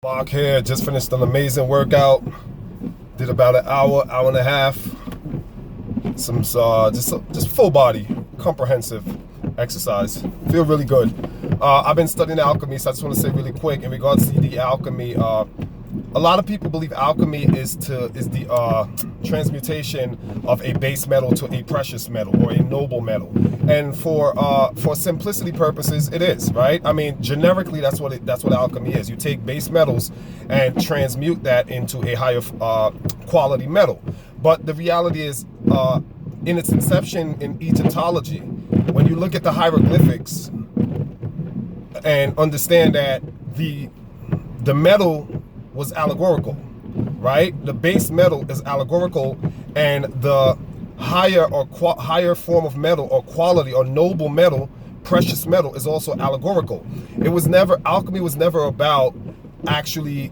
Mark here, just finished an amazing workout. Did about an hour and a half. Some just full body, comprehensive exercise. Feel really good. I've been studying alchemy, so I just want to say really quick in regards to the alchemy. A lot of people believe alchemy is the transmutation of a base metal to a precious metal or a noble metal, and for simplicity purposes, it is, right. I mean, generically, that's what alchemy is. You take base metals and transmute that into a higher quality metal. But the reality is, in its inception in Egyptology, when you look at the hieroglyphics and understand that the metal was allegorical, right? The base metal is allegorical, and the higher form of metal or quality or noble metal, precious metal, is also allegorical. Alchemy was never about actually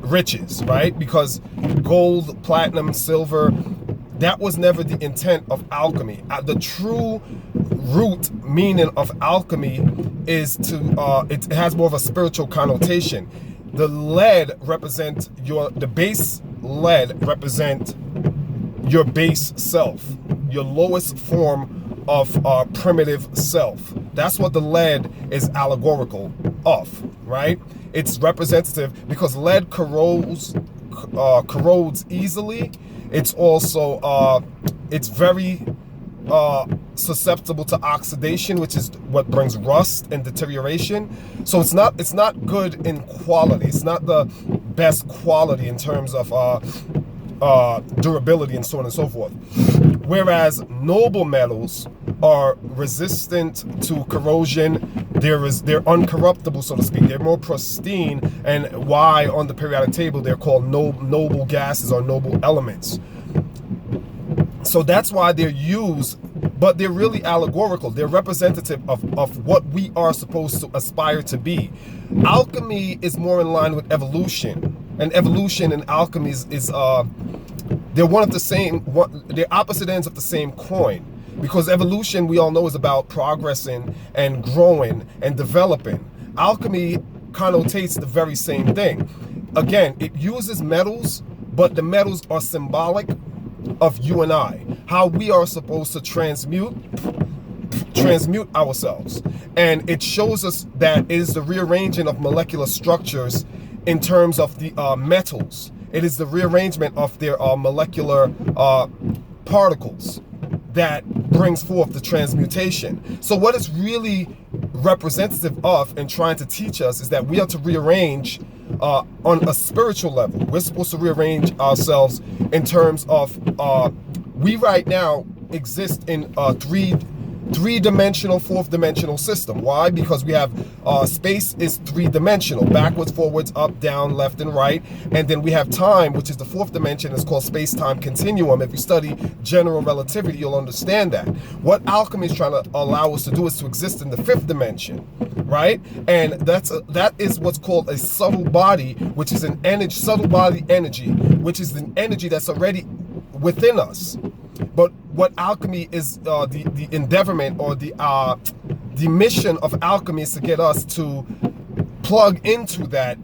riches, right? Because gold, platinum, silver, that was never the intent of alchemy. The true root meaning of alchemy is it has more of a spiritual connotation. The base lead represent your base self, your lowest form of primitive self. That's what the lead is allegorical of, right? It's representative because lead corrodes easily. It's also it's very susceptible to oxidation, which is what brings rust and deterioration. So it's not good in quality. It's not the best quality in terms of durability and so on and so forth. Whereas noble metals are resistant to corrosion. They're uncorruptible, so to speak. They're more pristine, and why on the periodic table they're called noble gases or noble elements. So that's why they're used, but they're really allegorical. They're representative of what we are supposed to aspire to be. Alchemy is more in line with evolution, and evolution and alchemy is they're they're opposite ends of the same coin. Because evolution, we all know, is about progressing and growing and developing. Alchemy connotates the very same thing. Again, it uses metals, but the metals are symbolic of you and I, how we are supposed to transmute ourselves. And it shows us that it is the rearranging of molecular structures in terms of the metals. It is the rearrangement of their molecular particles that brings forth the transmutation. So what it's really representative of and trying to teach us is that we are to rearrange on a spiritual level. We're supposed to rearrange ourselves in terms of we right now exist in a three-dimensional, fourth-dimensional system. Why? Because we have space is three-dimensional, backwards, forwards, up, down, left, and right. And then we have time, which is the fourth dimension. It's called space-time continuum. If you study general relativity, you'll understand that. What alchemy is trying to allow us to do is to exist in the fifth dimension, right? And that is what's called a subtle body, which is an energy, subtle body energy, which is an energy that's already within us. But what alchemy is, the endeavorment or the mission of alchemy is to get us to plug into that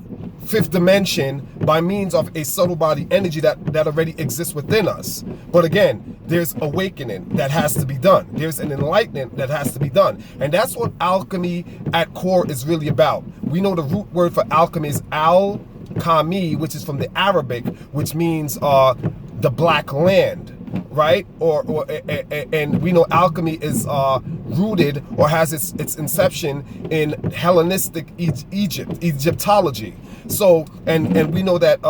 fifth dimension by means of a subtle body energy that already exists within us. But again, there's awakening that has to be done. There's an enlightenment that has to be done. And that's what alchemy at core is really about. We know the root word for alchemy is al-Khami, which is from the Arabic, which means the black land. Right? And we know alchemy is rooted or has its inception in Hellenistic Egyptology. So, and we know that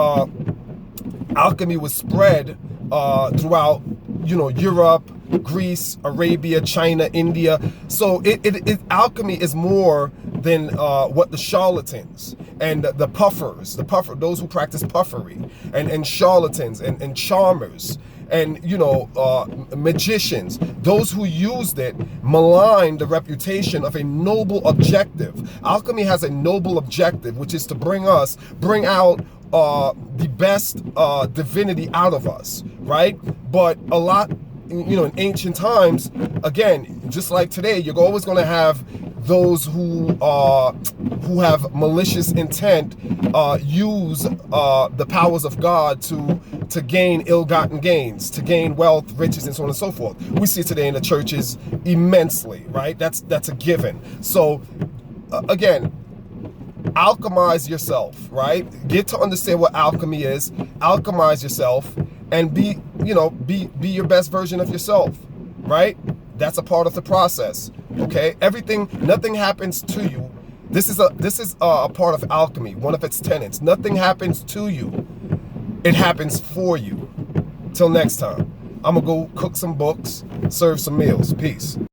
alchemy was spread throughout, Europe, Greece, Arabia, China, India. So alchemy is more than what the charlatans and the puffers, those who practice puffery, and charlatans and charmers, and magicians, those who used it, maligned the reputation of a noble objective. Alchemy has a noble objective, which is to bring out the best divinity out of us, right? But a lot, in ancient times, again, just like today, you're always going to have those who have malicious intent use the powers of God to gain ill-gotten gains, to gain wealth, riches, and so on and so forth. We see it today in the churches immensely, right? That's a given. So again, alchemize yourself, right? Get to understand what alchemy is, alchemize yourself, and be your best version of yourself, right? That's a part of the process. Okay, nothing happens to you. This is a part of alchemy, one of its tenets. Nothing happens to you, it happens for you. Till next time, I'm gonna go cook some books, serve some meals. Peace.